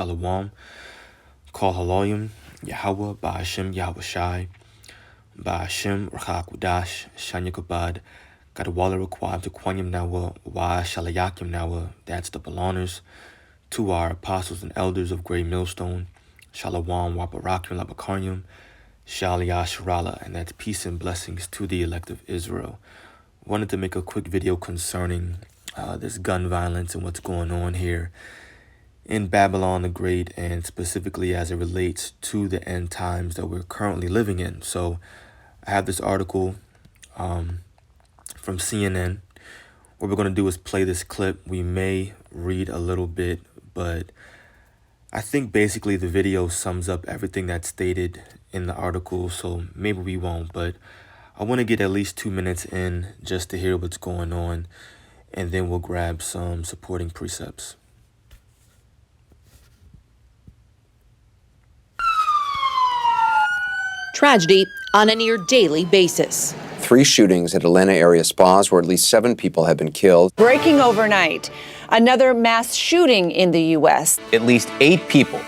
Shalom, Kol Haloyim, Yahweh, Ba'ashem, Yahweh Shai, Ba'ashem, Rachak Shanya Kabad, Gadawala Requab, Tequanyam Nawa, Wa Shalayakim Nawa, that's the Beloners, to our apostles and elders of Great Millstone, Shalom, Waparakim, Labakarnyam, Shaliyah Shirala, and that's peace and blessings to the elect of Israel. Wanted to make a quick video concerning this gun violence and what's going on here in Babylon the Great, and specifically as it relates to the end times that we're currently living in. So I have this article from CNN. What we're going to do is play this clip. We may read a little bit, but I think basically the video sums up everything that's stated in the article, so maybe we won't, but I want to get at least 2 minutes in just to hear what's going on, and then we'll grab some supporting precepts. Tragedy on a near daily basis. 3 shootings at Atlanta area spas where at least 7 people have been killed. Breaking overnight, another mass shooting in the U.S. At least 8 people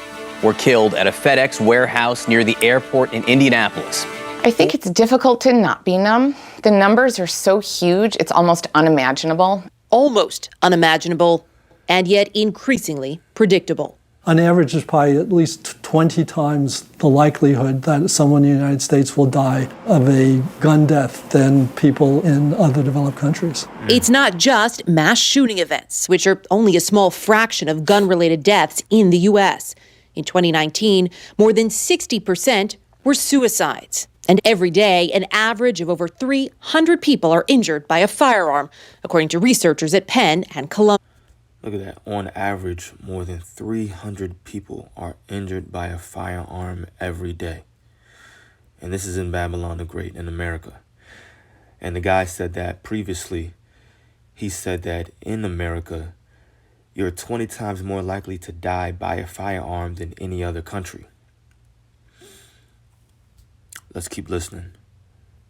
were killed at a FedEx warehouse near the airport in Indianapolis. I think it's difficult to not be numb. The numbers are so huge, it's almost unimaginable. Almost unimaginable, and yet increasingly predictable. On average, there's probably at least 20 times the likelihood that someone in the United States will die of a gun death than people in other developed countries. It's not just mass shooting events, which are only a small fraction of gun-related deaths in the U.S. In 2019, more than 60% were suicides. And every day, an average of over 300 people are injured by a firearm, according to researchers at Penn and Columbia. Look at that. On average, more than 300 people are injured by a firearm every day. And this is in Babylon the Great in America. And the guy said that previously. He said that in America, you're 20 times more likely to die by a firearm than any other country. Let's keep listening.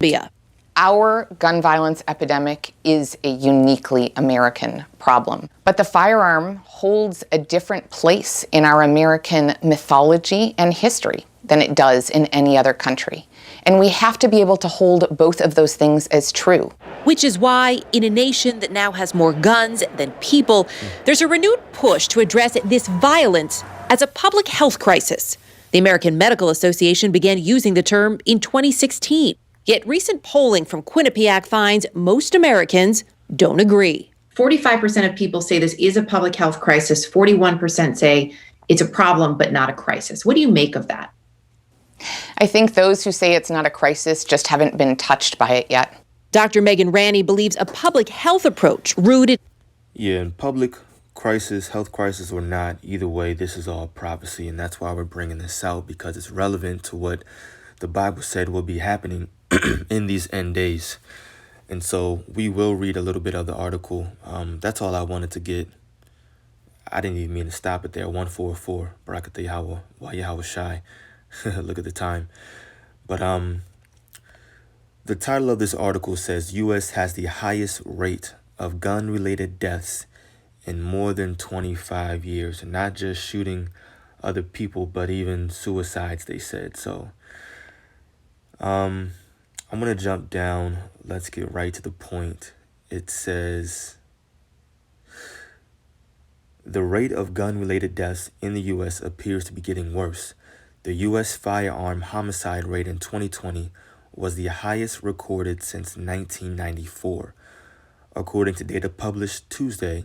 Yeah. Our gun violence epidemic is a uniquely American problem. But the firearm holds a different place in our American mythology and history than it does in any other country. And we have to be able to hold both of those things as true. Which is why, in a nation that now has more guns than people, there's a renewed push to address this violence as a public health crisis. The American Medical Association began using the term in 2016. Yet recent polling from Quinnipiac finds most Americans don't agree. 45% of people say this is a public health crisis. 41% say it's a problem, but not a crisis. What do you make of that? I think those who say it's not a crisis just haven't been touched by it yet. Dr. Megan Ranney believes a public health approach rooted. Yeah, in public crisis, health crisis or not, either way, this is all prophecy. And that's why we're bringing this out, because it's relevant to what the Bible said will be happening in these end days. And so we will read a little bit of the article. That's all I wanted to get. I didn't even mean to stop it there. 144, Barakat Yahweh, Wa Yahweh Shai. Look at the time. But the title of this article says, U.S. has the highest rate of gun-related deaths in more than 25 years. And not just shooting other people, but even suicides, they said. So I'm going to jump down. Let's get right to the point. It says, the rate of gun-related deaths in the U.S. appears to be getting worse. The U.S. firearm homicide rate in 2020 was the highest recorded since 1994, according to data published Tuesday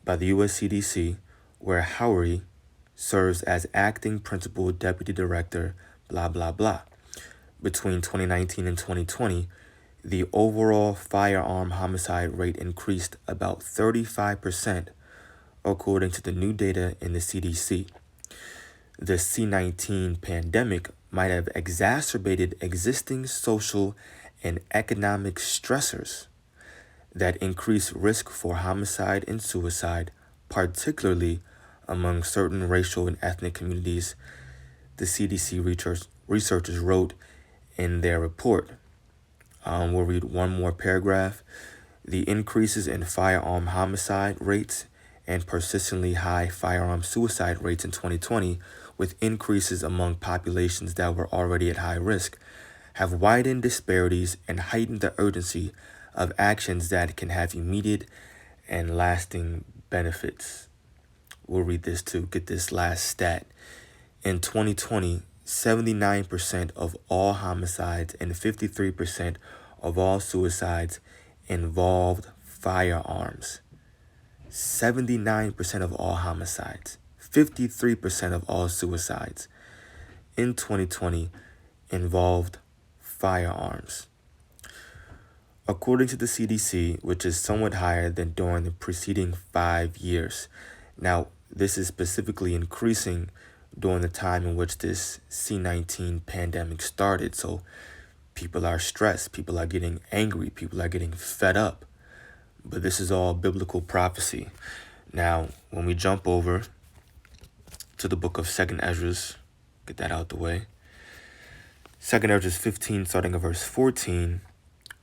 by the U.S. CDC, where Howery serves as acting principal deputy director, blah, blah, blah. Between 2019 and 2020, the overall firearm homicide rate increased about 35%, according to the new data in the CDC. The C-19 pandemic might have exacerbated existing social and economic stressors that increase risk for homicide and suicide, particularly among certain racial and ethnic communities, the CDC researchers wrote in their report. We'll read one more paragraph. The increases in firearm homicide rates and persistently high firearm suicide rates in 2020, with increases among populations that were already at high risk, have widened disparities and heightened the urgency of actions that can have immediate and lasting benefits. We'll read this to get this last stat. In 2020, 79% of all homicides and 53% of all suicides involved firearms. 79% of all homicides, 53% of all suicides in 2020 involved firearms. According to the CDC, which is somewhat higher than during the preceding 5 years. Now, this is specifically increasing during the time in which this C-19 pandemic started. So people are stressed, people are getting angry, people are getting fed up. But this is all biblical prophecy. Now, when we jump over to the book of 2nd Ezra, get that out the way. 2nd Ezra 15, starting at verse 14,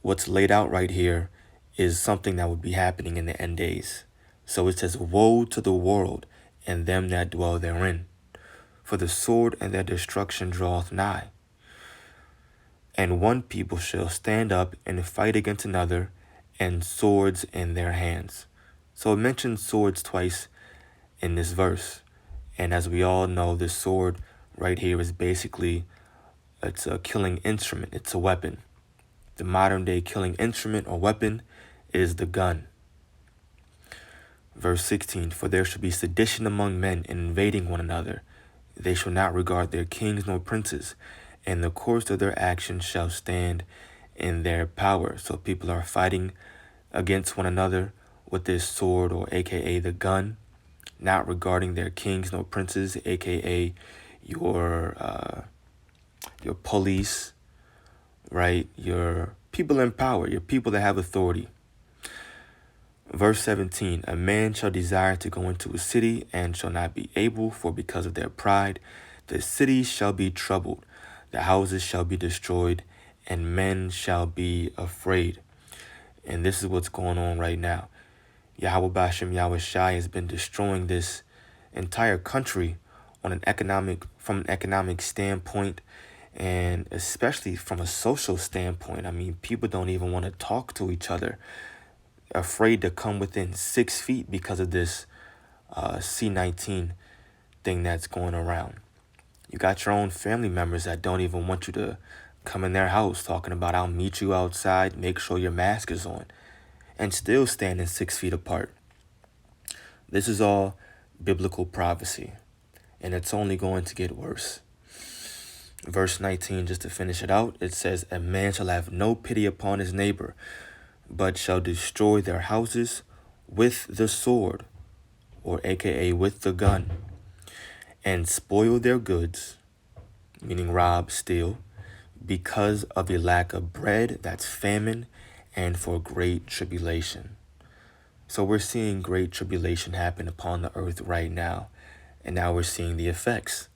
what's laid out right here is something that would be happening in the end days. So it says, "Woe to the world and them that dwell therein, for the sword and their destruction draweth nigh. And one people shall stand up and fight against another, and swords in their hands." So it mentions swords twice in this verse. And as we all know, this sword right here is basically, it's a killing instrument. It's a weapon. The modern day killing instrument or weapon is the gun. Verse 16, "For there shall be sedition among men, invading one another. They shall not regard their kings nor princes, and the course of their actions shall stand in their power." So people are fighting against one another with this sword, or aka the gun, not regarding their kings nor princes, aka your police, right? Your people in power, your people that have authority. Verse 17, "A man shall desire to go into a city and shall not be able, for because of their pride, the city shall be troubled, the houses shall be destroyed, and men shall be afraid." And this is what's going on right now. Yahweh Bashem Yahweh Shai has been destroying this entire country from an economic standpoint, and especially from a social standpoint. I mean, people don't even want to talk to each other, afraid to come within 6 feet because of this C-19 thing that's going around. You got your own family members that don't even want you to come in their house, talking about, "I'll meet you outside, make sure your mask is on," and still standing 6 feet apart. This is all biblical prophecy, and it's only going to get worse. Verse 19, just to finish it out, it says, "A man shall have no pity upon his neighbor, but shall destroy their houses with the sword," or aka with the gun, "and spoil their goods," meaning rob, steal, "because of the lack of bread," that's famine, "and for great tribulation." So we're seeing great tribulation happen upon the earth right now. And now we're seeing the effects.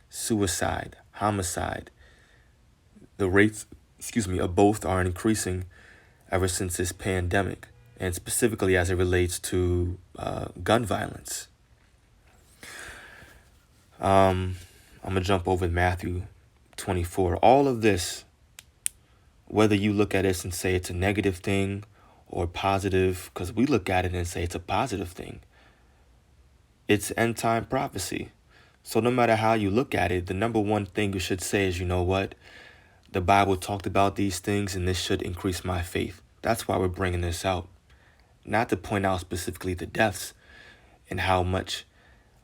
Suicide, homicide. The rates, of both are increasing ever since this pandemic, and specifically as it relates to gun violence. I'm going to jump over to Matthew 24. All of this, whether you look at this and say it's a negative thing or positive, because we look at it and say it's a positive thing, it's end time prophecy. So no matter how you look at it, the number one thing you should say is, you know what? The Bible talked about these things, and this should increase my faith. That's why we're bringing this out. Not to point out specifically the deaths and how much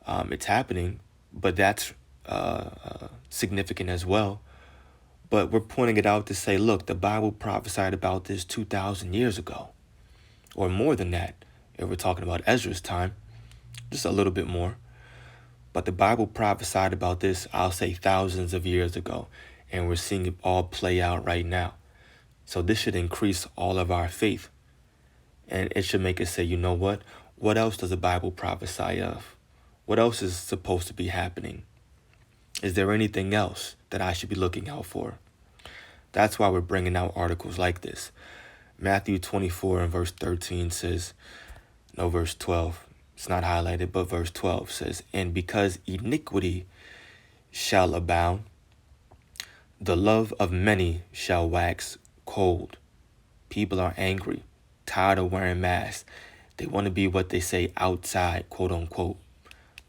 it's happening, but that's significant as well. But we're pointing it out to say, look, the Bible prophesied about this 2,000 years ago, or more than that. If we're talking about Ezra's time, just a little bit more. But the Bible prophesied about this, I'll say, thousands of years ago, and we're seeing it all play out right now. So this should increase all of our faith. And it should make us say, you know what? What else does the Bible prophesy of? What else is supposed to be happening? Is there anything else that I should be looking out for? That's why we're bringing out articles like this. Matthew 24 and verse 13 says, no, verse 12. It's not highlighted, but verse 12 says, and because iniquity shall abound, the love of many shall wax cold. People are angry, tired of wearing masks. They want to be what they say outside, quote unquote.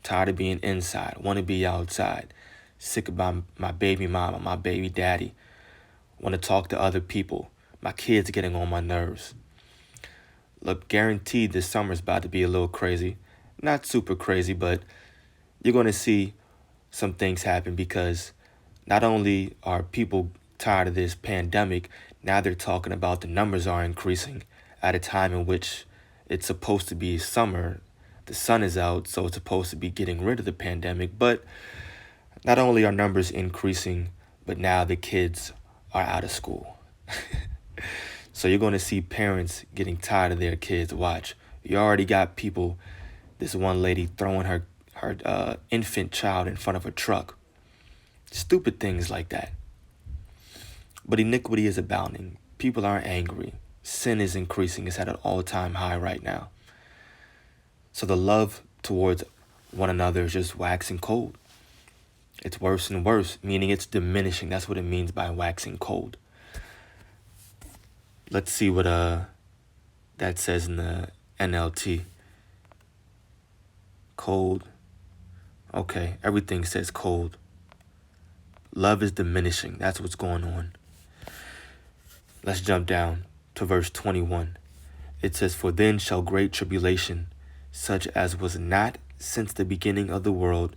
Tired of being inside, want to be outside. Sick of my baby mama, my baby daddy. Want to talk to other people. My kids getting on my nerves. Look, guaranteed this summer's about to be a little crazy. Not super crazy, but you're going to see some things happen because not only are people tired of this pandemic, now they're talking about the numbers are increasing at a time in which it's supposed to be summer. The sun is out, so it's supposed to be getting rid of the pandemic. But not only are numbers increasing, but now the kids are out of school. So you're going to see parents getting tired of their kids. Watch. You already got people, this one lady throwing her infant child in front of a truck. Stupid things like that. But iniquity is abounding. People are angry. Sin is increasing. It's at an all-time high right now. So the love towards one another is just waxing cold. It's worse and worse, meaning it's diminishing. That's what it means by waxing cold. Let's see what that says in the NLT. Cold. Okay, everything says cold. Love is diminishing. That's what's going on. Let's jump down to verse 21. It says, for then shall great tribulation, such as was not since the beginning of the world.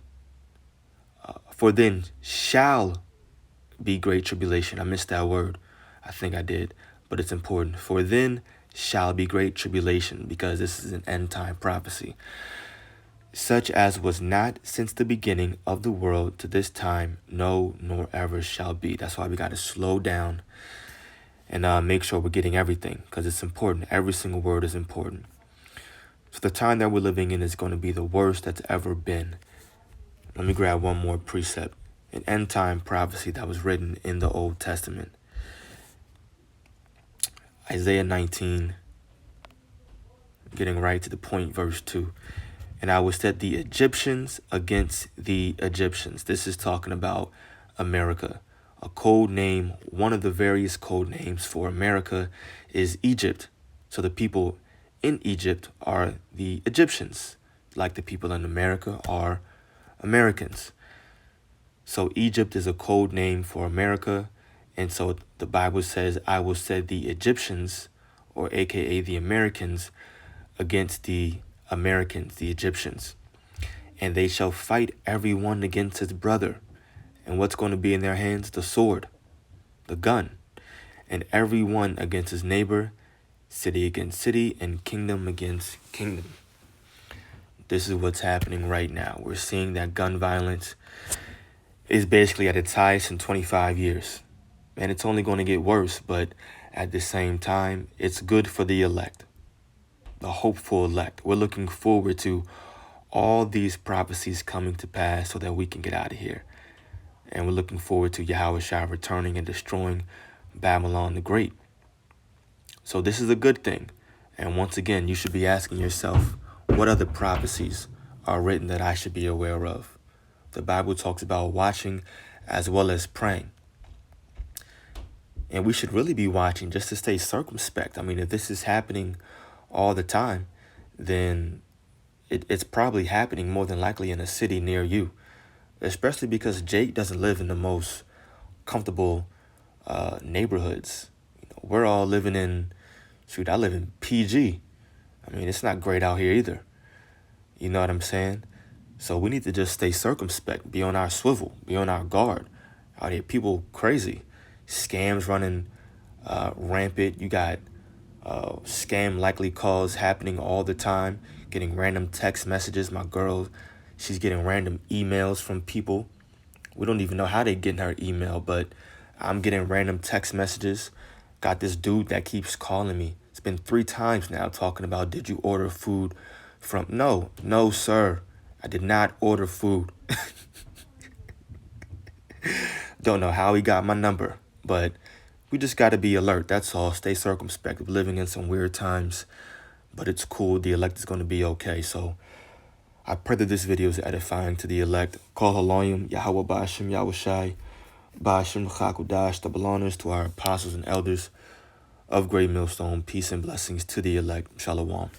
For then shall be great tribulation. I missed that word. I think I did, but it's important. For then shall be great tribulation, because this is an end time prophecy. Such as was not since the beginning of the world to this time, no, nor ever shall be. That's why we got to slow down and make sure we're getting everything, because it's important. Every single word is important. So the time that we're living in is going to be the worst that's ever been. Let me grab one more precept. An end time prophecy that was written in the Old Testament. Isaiah 19, getting right to the point, verse 2. And I will set the Egyptians against the Egyptians. This is talking about America. A code name, one of the various code names for America is Egypt. So the people in Egypt are the Egyptians, like the people in America are Americans. So Egypt is a code name for America. And so the Bible says, I will set the Egyptians, or AKA the Americans, against the Americans, the Egyptians. And they shall fight every one against his brother. And what's going to be in their hands? The sword, the gun. And every one against his neighbor, city against city, and kingdom against kingdom. This is what's happening right now. We're seeing that gun violence is basically at its highest in 25 years. And it's only going to get worse, but at the same time, it's good for the elect, the hopeful elect. We're looking forward to all these prophecies coming to pass so that we can get out of here. And we're looking forward to Yahushua returning and destroying Babylon the Great. So this is a good thing. And once again, you should be asking yourself, what other prophecies are written that I should be aware of? The Bible talks about watching as well as praying. And we should really be watching just to stay circumspect. I mean, if this is happening all the time, then it's probably happening more than likely in a city near you. Especially because Jake doesn't live in the most comfortable neighborhoods. We're all living in, I live in PG. I mean, it's not great out here either. You know what I'm saying? So we need to just stay circumspect, be on our swivel, be on our guard. Out here, people crazy. Scams running rampant. You got scam likely calls happening all the time, getting random text messages. My girl, she's getting random emails from people. We don't even know how they're getting her email, but I'm getting random text messages. Got this dude that keeps calling me. It's been 3 times now talking about, did you order food from? No, sir. I did not order food. Don't know how he got my number, but we just got to be alert. That's all. Stay circumspect. We're living in some weird times, but it's cool. The elect is going to be okay. So I pray that this video is edifying to the elect. Kol Halayim, Yahweh Ba'ashem Yahushai, Ba'ashem Chakudash, double honors to our apostles and elders of Great Millstone. Peace and blessings to the elect. Shalom.